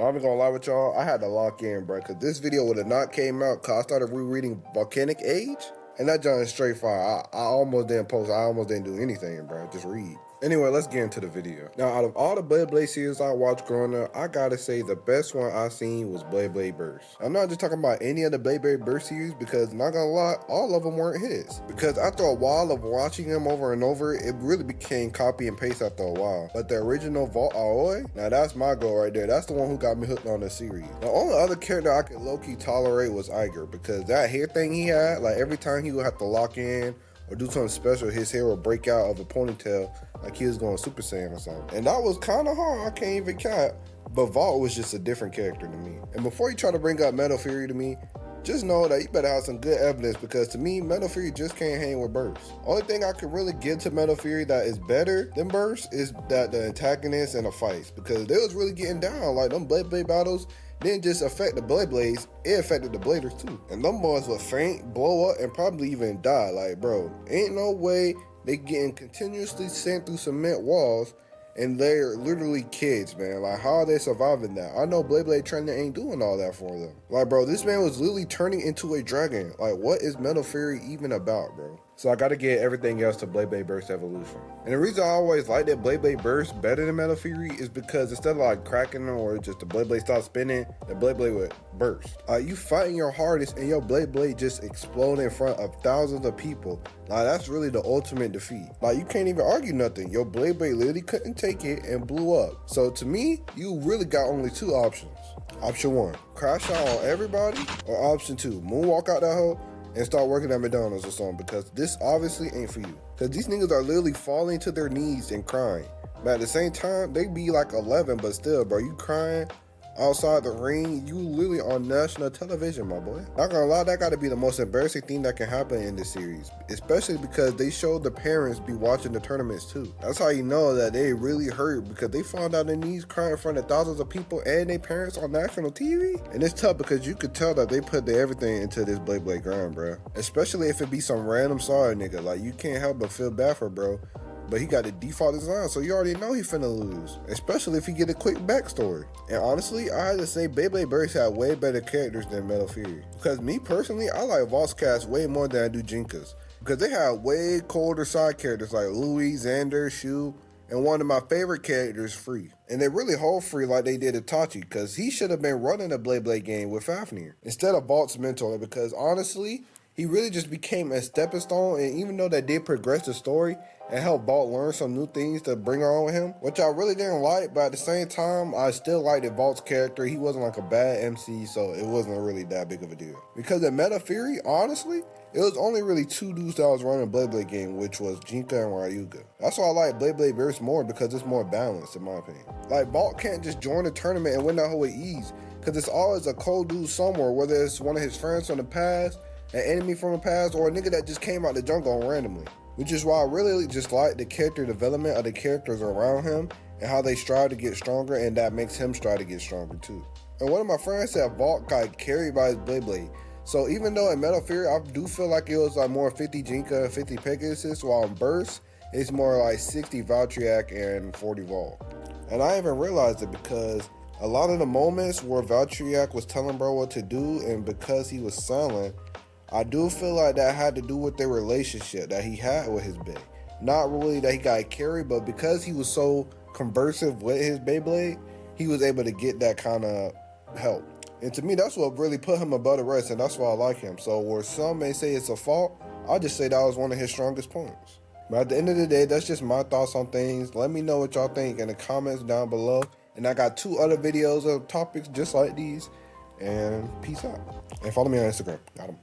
Not even gonna lie with y'all, I had to lock in, bro, because this video would have not came out because I started rereading Volcanic Age, and that joint is straight fire. I almost didn't post, I almost didn't do anything, bro, just read. Anyway, let's get into the video. Now, out of all the Beyblade series I watched growing up, I gotta say the best one I seen was Beyblade Burst. I'm not just talking about any of the Beyblade Burst series because, not gonna lie, all of them weren't his. Because after a while of watching them over and over, it really became copy and paste after a while. But the original Vault Aoi, now that's my goal right there. That's the one who got me hooked on the series. The only other character I could low-key tolerate was Iger because that hair thing he had, like every time he would have to lock in or do something special, his hair would break out of a ponytail like he was going Super Saiyan or something. And that was kind of hard, I can't even cap. But Vault was just a different character to me. And before you try to bring up Metal Fury to me, just know that you better have some good evidence because to me, Metal Fury just can't hang with Burst. Only thing I could really give to Metal Fury that is better than Burst is that the antagonists and the fights because they was really getting down. Like them Blade battles didn't just affect the Blades, it affected the Bladers too. And them boys would faint, blow up, and probably even die. Like bro, ain't no way they getting continuously sent through cement walls and they're literally kids, man. Like, how are they surviving that? I know Beyblade training ain't doing all that for them. Like, bro, this man was literally turning into a dragon. Like, what is Metal Fury even about, bro? So I gotta get everything else to Beyblade Burst Evolution. And the reason I always like that Beyblade Burst better than Metal Fury is because instead of like cracking or just the Beyblade stop spinning, the Beyblade would burst. You fighting your hardest and your Beyblade just explode in front of thousands of people. Like, that's really the ultimate defeat. Like, you can't even argue nothing. Your Beyblade literally couldn't take it and blew up. So to me, you really got only two options. Option one, crash out on everybody, or option two, moonwalk out that hole and start working at McDonald's or something because this obviously ain't for you. Because these niggas are literally falling to their knees and crying. But at the same time, they be like 11, but still, bro, you crying outside the ring, you literally on national television, my boy. Not gonna lie, that gotta be the most embarrassing thing that can happen in this series, especially because they showed the parents be watching the tournaments too. That's how you know that they really hurt because they found out their knees crying in front of thousands of people and their parents on national TV. And it's tough because you could tell that they put their everything into this Beyblade grind, bro. Especially if it be some random sorry nigga, like you can't help but feel bad for bro. But he got the default design, so you already know he finna lose. Especially if you get a quick backstory. And honestly, I had to say Beyblade Burst had way better characters than Metal Fury. Because me personally, I like Vault's cast way more than I do Jinka's. Because they had way colder side characters like Louis, Xander, Shu, and one of my favorite characters, Free. And they really hold Free like they did Itachi, because he should have been running a Beyblade game with Fafnir instead of Vault's mentor, because honestly, he really just became a stepping stone, and even though that did progress the story and help Vault learn some new things to bring on with him, which I really didn't like, but at the same time, I still liked Vault's character. He wasn't like a bad MC, so it wasn't really that big of a deal. Because in Metal Fury, honestly, it was only really two dudes that was running a Beyblade game, which was Jinka and Ryuga. That's why I like Beyblade Burst more, because it's more balanced in my opinion. Like, Vault can't just join the tournament and win that whole with ease, because it's always a cold dude somewhere, whether it's one of his friends from the past, an enemy from the past, or a nigga that just came out the jungle randomly. Which is why I really just like the character development of the characters around him and how they strive to get stronger, and that makes him strive to get stronger too. And one of my friends said Vault got carried by his Beyblade. So even though in Metal Fury, I do feel like it was like more 50 Jinka and 50 Pegasus, while in Burst, it's more like 60 Valtryek and 40 Vault. And I even realized it because a lot of the moments where Valtryek was telling bro what to do, and because he was silent, I do feel like that had to do with their relationship that he had with his Bey. Not really that he got carried, but because he was so conversive with his Beyblade, he was able to get that kind of help. And to me, that's what really put him above the rest, and that's why I like him. So where some may say it's a fault, I'll just say that was one of his strongest points. But at the end of the day, that's just my thoughts on things. Let me know what y'all think in the comments down below. And I got 2 other videos of topics just like these. And peace out. And follow me on Instagram. Got 'em.